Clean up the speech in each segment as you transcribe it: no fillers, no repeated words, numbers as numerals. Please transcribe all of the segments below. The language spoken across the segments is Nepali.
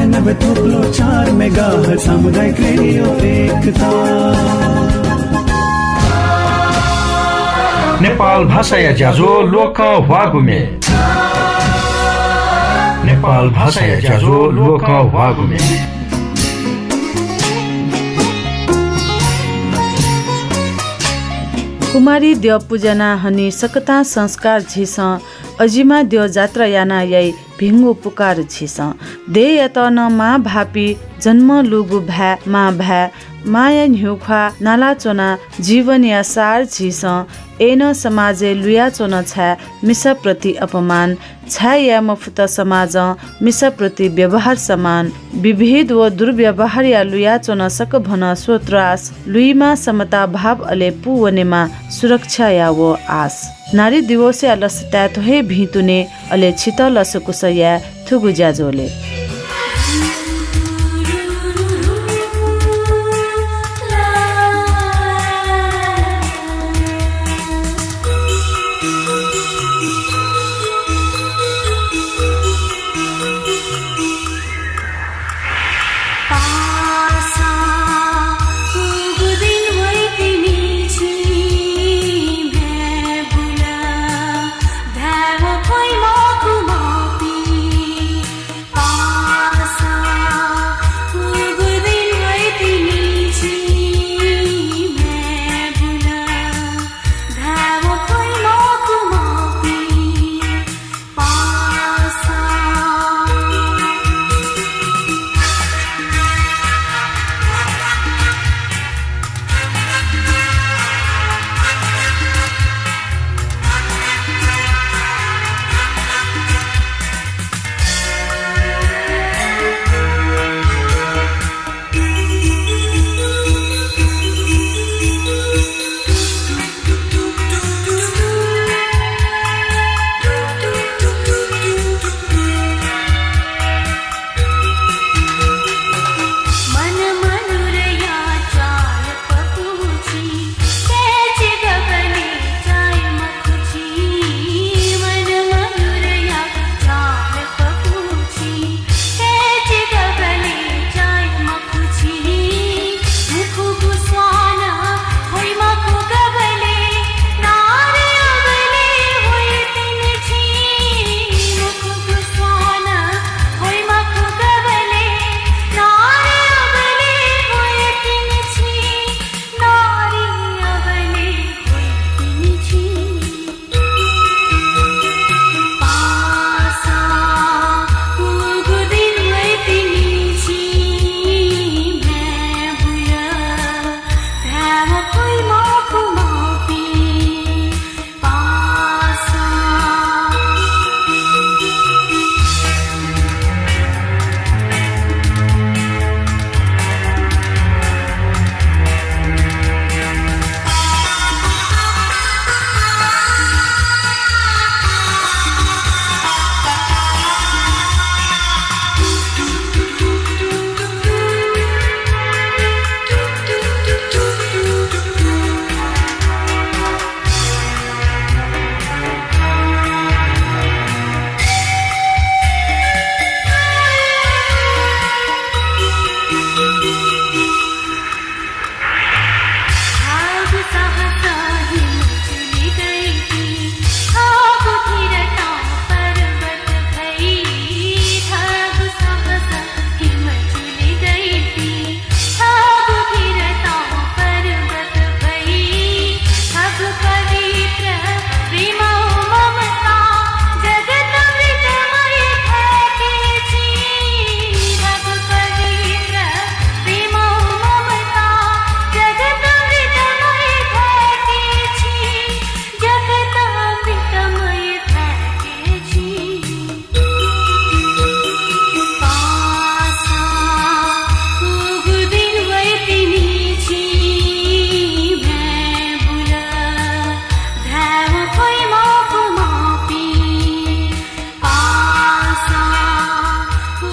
96.4 मेगाहर्ज सामुदायिक रेडियो एकता। नेपाल भाषा या ज्याझो लोक वागुमे। नेपाल भाषा या ज्याझो लोक वागुमे। कुमारी देव पूजना हनी सकता संस्कार झिस अजिमा देव जात्रा याना याई भिंगु पुकार झिस दे यत न मा भापी जन्म लुगु भ्या मा भ्या माया न्युखा नाला चोना जीवन या सार झिस एन समाजे लुया चोन छा मिसा प्रति अपमान छा या मफुत समाज मिसा प्रति व्यवहार समान विभेद व दुर्व्यवहार या लुया चोन सक भन सोत्रास लुइमा समता भाव अले पुवनेमा सुरक्षा या वो आस नारी दिवस या लसता थोहे भितुने अले छित लसकुस या थुगु ज्याजोले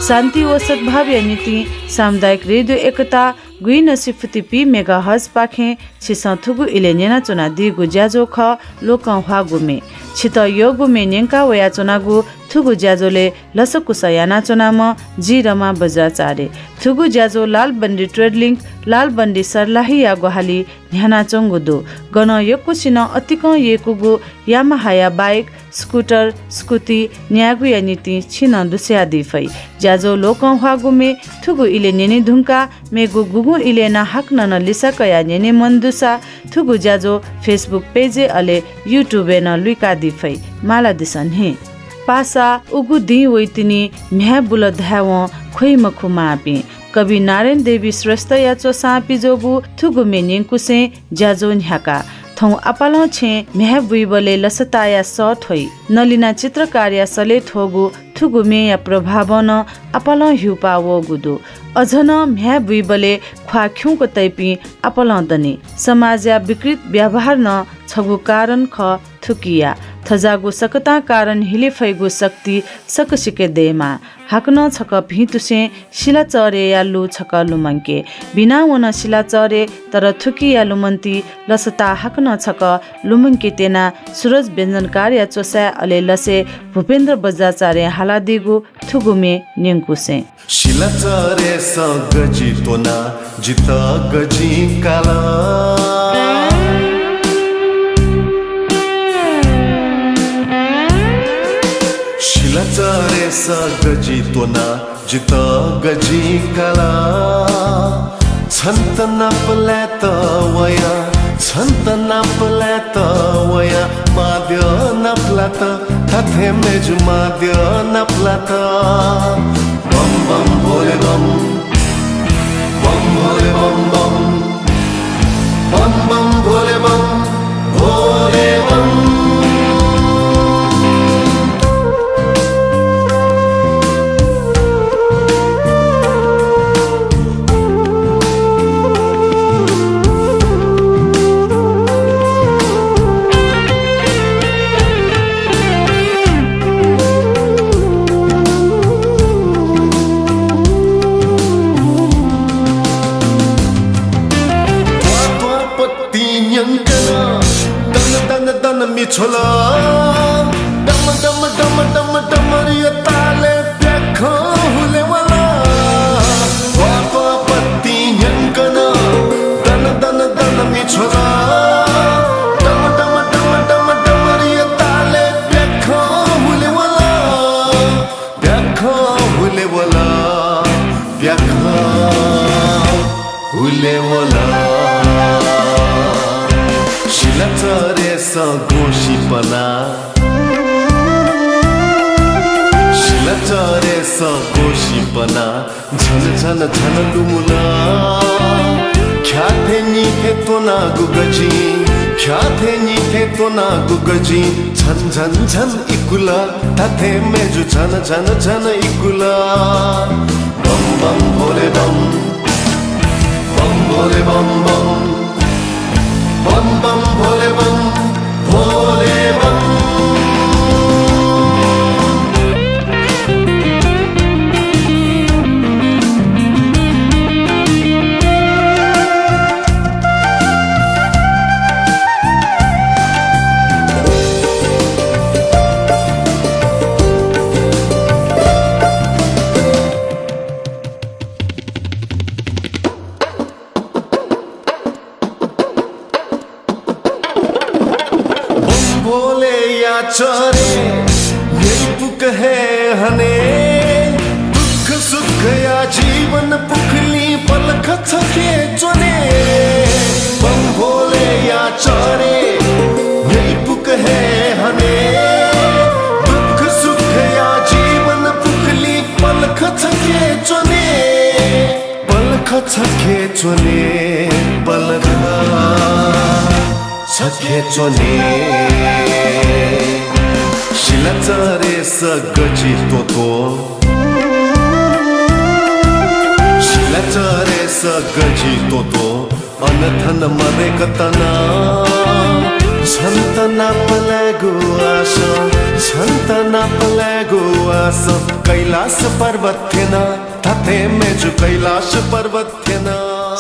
शान्ति व सद्भाव या नीति सामुदायिक रेडियो एकता गुई नसिफुति पी मेगा हज पाखे छिसा थुगु इलेनेना चुना दिगु ज्याजो ख लोक हवा गुमे छित यो गुमे नेंका वया चुनागु थुगु ज्याजोले लसकु सयाना चुनाम जी रमा बजाचारे थुगु ज्याजो लालबन्दी ट्रेडलिङ लालबन्दी सर्लाही या गोहाली ध्याना चंगुदो गन यकुसिन अतिक येकुगु यामाहाया बाइक स्कुटर स्कुटी न्यागु या नीति छिन दुस्या दिफै ज्याजो लोक ह्वागुमे थुगु इले नेने धुंका मेगु गुगु इले न हक न लिसकया नेने मन्दुसा थुगु ज्याजो फेसबुक पेजे अले युट्युबे न लुइका दिफै माला दिसन हे पासा उगु दी वैतिनी म्या बुल धाव खोइ मखु मापी कवि नारायण देवी श्रेष्ठ या चो सापी जोगु थुगु मेनिङ कुसे ज्याजो न्याका थौ अपालो छे म्या बुइबले लसताया सट होइ नलिना चित्रकार्य सले थोगु थुगु मे या प्रभावन अपालो हिउपा वो गुदु अझन म्या बुइबले ख्वाख्युको तैपी अपालो दनी समाज या विकृत व्यवहार न छगु कारण ख थुकिया थजागु सकता कारण हिले फैगु शक्ति सकसिके देमा हाक्न छक भितुसे शिला चरे या लु छक लुमंके बिना वन शिला चरे तर थुकी या लुमन्ती लसता हाक्न छक लुमंके तेना सूरज व्यञ्जनकार या चोसा अले लसे भूपेन्द्र बजाचार्य हालादिगु थुगुमे निंकुसे शिला चरे स गजी तोना जित गजी काला चरे स गजी तोना जित गजी कला छन्त नपल्यात वया छन्त नपल्यात वया माद्य नपलात थाथे मेजु माद्य नपलात बम बम भोले बम बम भोले बम बम बम बम भोले बम भोले बम छोला डम डम डम डम डमरिया ताले देखो हुले वाला वापा पत्ती यंकना दन दन दन मी छोला डम डम डम डम डमरिया ताले देखो हुले वाला देखो हुले वाला देखो हुले वाला शिला चरे स गोशीपना शिला चरे स गोशीपना झन झन झन लुमुला ख्याथे निथे तोना गुगजी ख्याथे निथे तोना गुगजी झन झन झन इकुला थाथे मेजु झन झन झन इकुला बम बम भोले बम बम भोले बम बम बम बम भोले बम भोले बम चरे यही पुक है हने दुख सुख या जीवन पुखली पलख थके चने बम भोले या चरे यही पुक है हने दुख सुख या जीवन पुखली पलख थके चने पलख थके चने पलख थके चने शिला चरे स गजी तोतो शिला चरे स गजी तोतो अनथन मरे कतना छन्त नापलागु आस छन्त नापलागु आस कैलाश पर्वत थिएन थाथे मेजु कैलाश पर्वत थिएन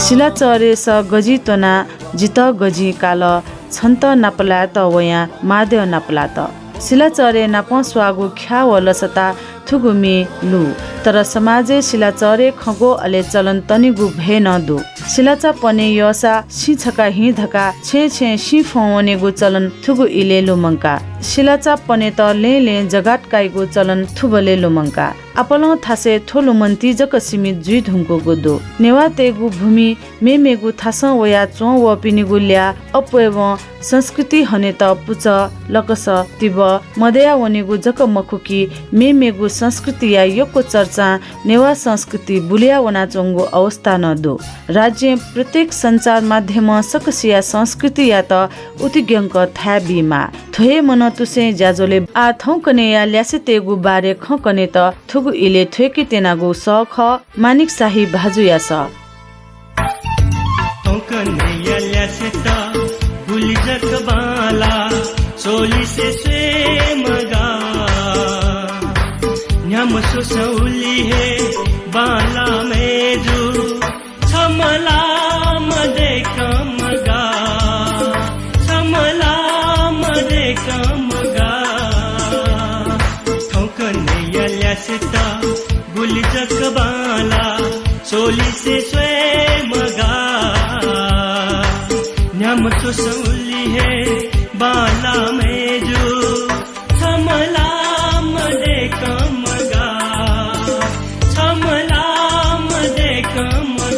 शिला चरे स गजी तोना जित गजी काल छन्त नापला त वया मादेव नापला त शिलाचरे नाप स्वागु ख्या व लसता थुगुमे लु तर समाजे शिलाचरे खगो अले चलन तनिगु भे न दु शिलाचा पने यसा सिछका हिधका छे छे सि फवनेगु चलन थुगु इले लुमंका शिलाचा पने त ले जगाट काइगु चलन थुबले लुमंका आपल थासे थोलु मन्ती जक सिमित जुइ धुंको गुदो नेवा तेगु भूमि मेमेगु थास वया चो व पिनिगु ल्या अपवेव संस्कृति हने त पुच लकस तिब मदया वनेगु जक मखुकी मेमेगु संस्कृति या योको चर्चा नेवा संस्कृति बुलिया वना चोंगु अवस्था न दो राज्य प्रत्येक संचार माध्यम सकसिया संस्कृति या त उतिग्यंक थाबीमा थोहे मन तुसे ज्याजोले आ थौकने या ल्यासे तेगु बारे खकने त थुगु इले थ्वेकी तेनागु स ख मानिक शाही भाजु या स थौकने या ल्यासे त गुली जक बाला सोली से स्वे मगा न्याम सुसौली है बाला मेजु छमला मदे कमगा छमला मदे कमगा थौकने या ल्यासे त गुली जक बाला सोली से स्वे मगा न्याम सुसौली है बाला मेजु छमला मदे कमगा छमला मदे कमगा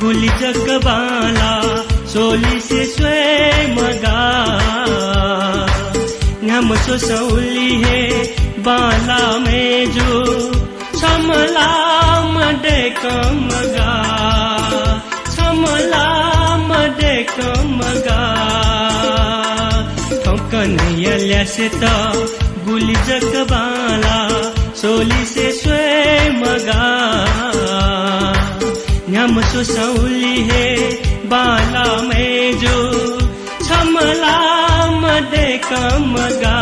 गुली जक बाला सोली से स्वे मगा न्याम सुसौली है बाला में जो छमला मदे कमगा छमला मदे कमगा थौकन यल्या से त गुली जक बाला सोली से स्वे मगा न्याम सुसौली है बाला में जो छमला मदे कमगा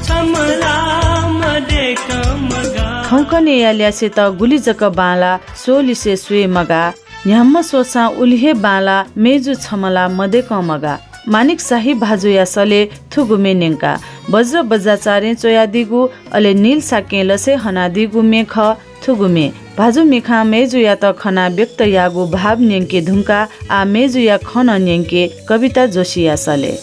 छमला मदे कमगा थौकने याल्यासे त गुली जक बाला सोली से स्वे मगा न्याम सोसा उल्हे बाला मेजु छमला मदे कमगा मानिक शाही भाजु यासले थुगुमे नेंका वज्र बजाचारे चोयादिगु अले नील साके लसे हनादिगु मेख थुगुमे भाजु मिखा मेजु या त खना व्यक्त यागु भाव न्यङ्के धुम्का आ मेजु या खन न्यङ्के कविता जोशी यासले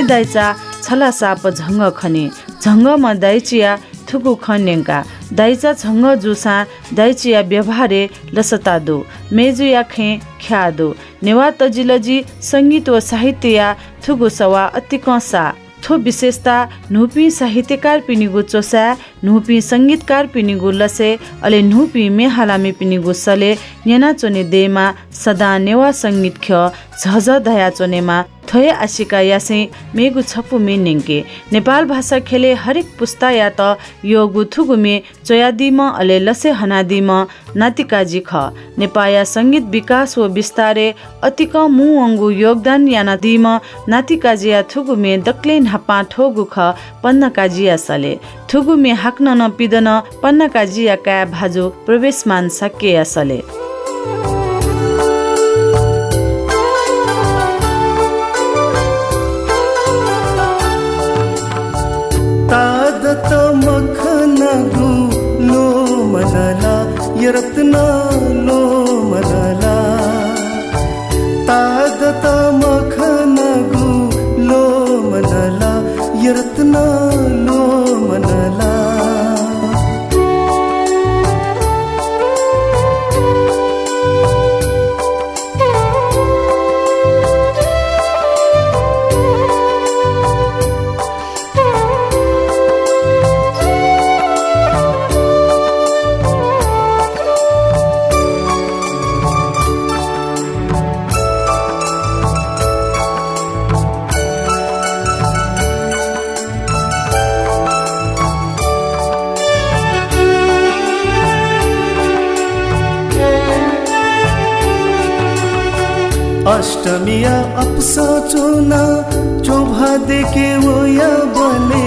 दाइचा छला साप झंग खने झंग म दाइचिया थुकु खन्यंका दाइचा झंग जुसा दाइचिया व्यवहारे लसता दो मेजु या खे ख्या दो नेवा तजिलजी संगीत व साहित्य थुगु सवा अतिकसा थो विशेषता नुपी साहित्यकार पिनिगु चोसा नुपी संगीतकार पिनिगु लसे अले नुपी मेहालामी पिनिगु सले नेना चोने देमा सदा नेवा संगीत ख झझ दया चोनेमा थोय आशिका यासे मेगु छपु मेनेंके नेपाल भाषा खेले हरेक पुस्ता या त यो गुथुगुमे चोयादिम अले लसे हनादिम नातिकाजी ख नेपाया संगीत विकास व विस्तारे अतिक मुअंगु योगदान यानादिम नातिकाजिया थुगुमे दक्ले नापा ठोगु ख पन्नकाजिया सले थुगुमे हाक्न न पिदन पन्नकाजिया का भाजु प्रवेशमान सके सले तादत मखनगु लो मनला यरत्न लो मनला तादत मखनगु लो मनला यरत्न लो मनला अष्टमिया अपसा चोना चोभा देखे ओया बने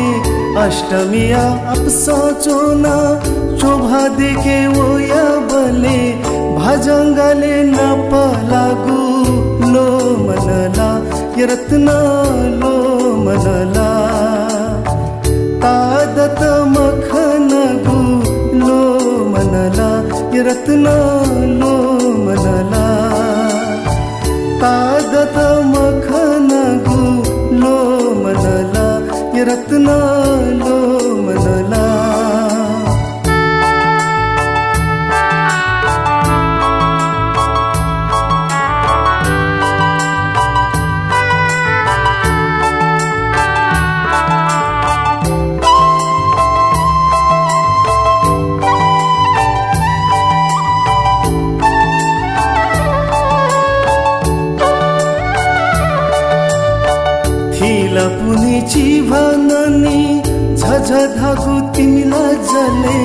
अष्टमिया अपसा चोना चोभा देखे ओया बले भाजंगाले नपलागु लो मनला यरत्न लो मनला तादत मखनगु लो मनला यरत्न लो मनला तादत मखनगु लो मनला यरत्न लो मनला पुनीची भननी झझ धागु तिमीला जले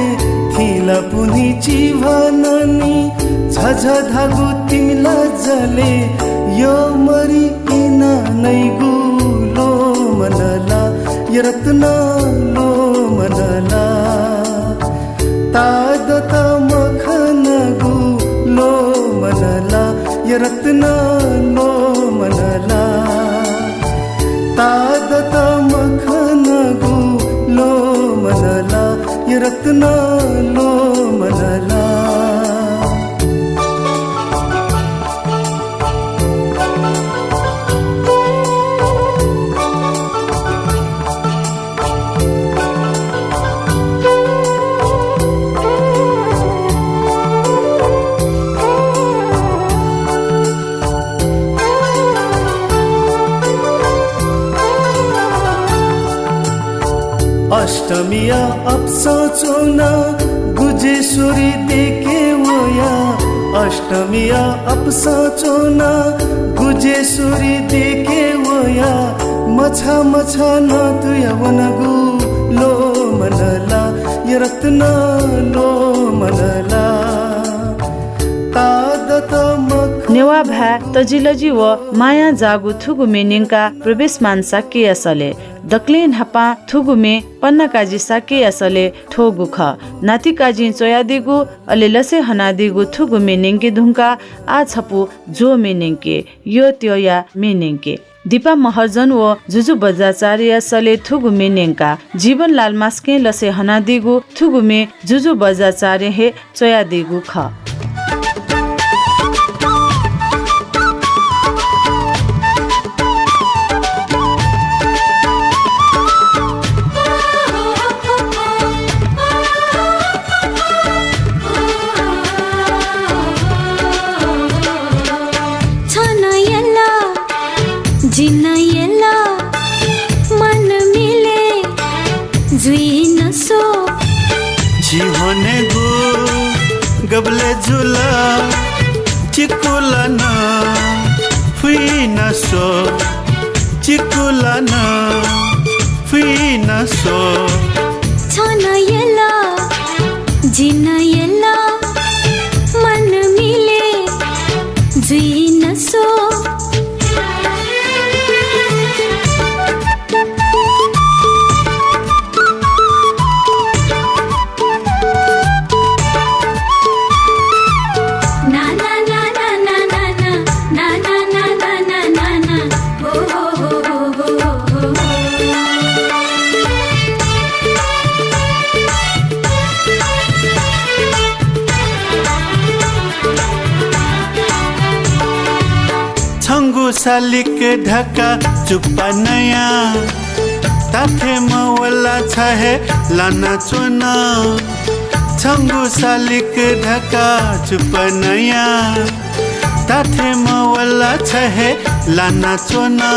थिला पुनीची भननी झझ धागु तिमीला जले यो मरी इना नैगु लो मनला यरत्न लो मनला तादत मखनगु लो मनला यरत्न लो मनला तादत मखनगु लो मनला यरत्न लो मनला अष्टमिया अपसा चोना गुजेश्वरी देखे वया अष्टमिया अपसा चोना गुजेश्वरी देखे वया मछा मछा न तुया वनगु लो मनला यरत्न लो मनला तादत नेवा भा तजिलजी व माया जागु थुगु मेनिङका प्रवेश मान साके असले दक्लिन हपा थुगुमे पन्नकाजी साके असले ठोगु ख नातिकाजी चोयादिगु अले लसे हनादिगु थुगु मेनिङके धुंका आ छपु जो मेनिङके यो त्योया मेनिङके दीपा महर्जन व जुजु बजाचार्य सले थुगु मेनिङका जीवनलाल मास्के लसे हनादिगु थुगुमे जुजु बजाचार्य हे चोयादिगु ख गबले झुला चिकुला न फुई न सो चिकुला न फुई न सो छन येला जिन येला मन मिले जुई न सो सालिक ढका चुप्पा नया ताथे मवला छहे लाना चोना छंगु सालिक ढका चुप्पा नया ताथे मवला छहे लाना चोना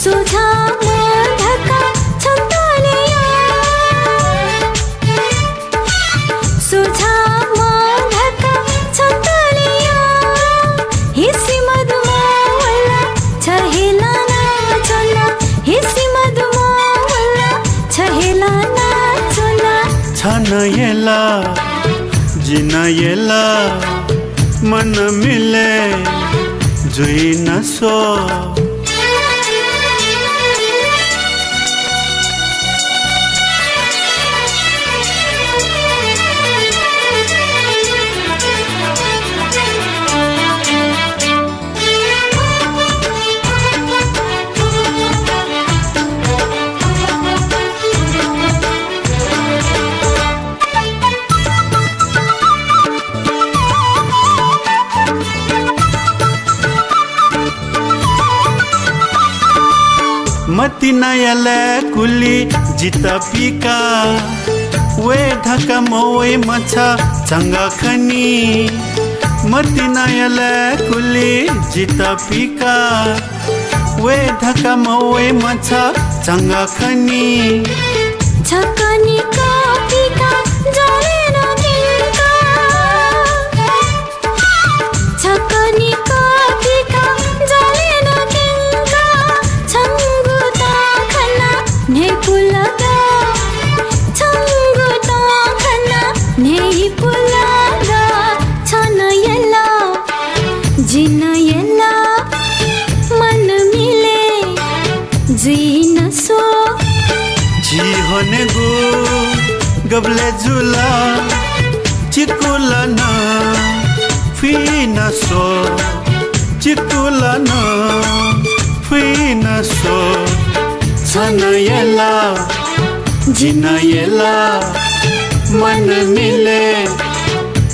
सोझा ढका छंतालिया सोझा ढका छंतालिया हिसी छन येला जिन येला मन मिले जुई नसो मती नयले कुली जिता पिका वे ढका मोए मछा चंगा खनी मती नयले कुली जिता पिका वे ढका मोए मछा चंगा खनी छकनी कापी का जले न किनका छकनी कापी का जले न किनका छंगुता खना ने पुलगा छंगुता खना ने पुलगा छन यला जिन यला मन मिले जीन सो जी होने गो गबले झूला चिकुला ना फीना सो चिकुला ना फीना सो छना येला जिना येला मन मिले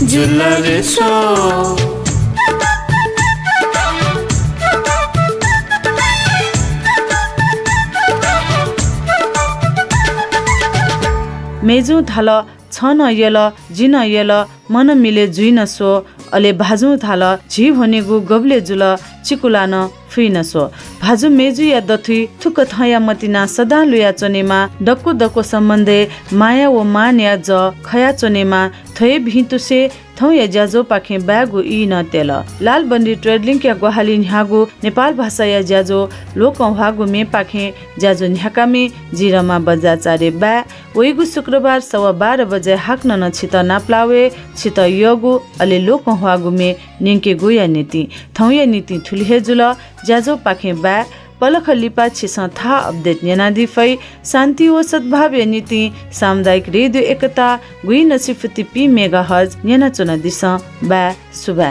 झूला रे सो मेजु थाल छन यल जिन यल मन मिले जुइन सो अले भाजु थाल झी भनेगु गबले जुल चिकुलान फुइन सो भाजु मेजु या दथुई थुक थया मतिना सदा लुया चनेमा दक्को दक्को सम्बन्धे माया व मान्या ज खया चनेमा थय भितुसे थौ या ज्याजो पाखे ब्यागु इ न तेल लाल बन्दी ट्रेडलिङ क्या गोहाली न्यागु नेपाल भाषा या ज्याजो लोक हागु मे पाखे ज्याजो न्याकामे जिरमा बजाचारे ब्या ओइगु शुक्रबार 12:15 बजे हाक्न न छित नाप्लावे छित यगु अले लोक हागु मे निंके गोया नीति थौ या नीति थुलिहे जुल ज्याजो पाखे ब्या पलख लिपा छिस था अपडेट न्यानादि फै शान्ति व सद्भाव नीति सामुदायिक रेडियो एकता गुई नसिफति पी मेगाहर्ज न्याना चुना दिस बा सुबा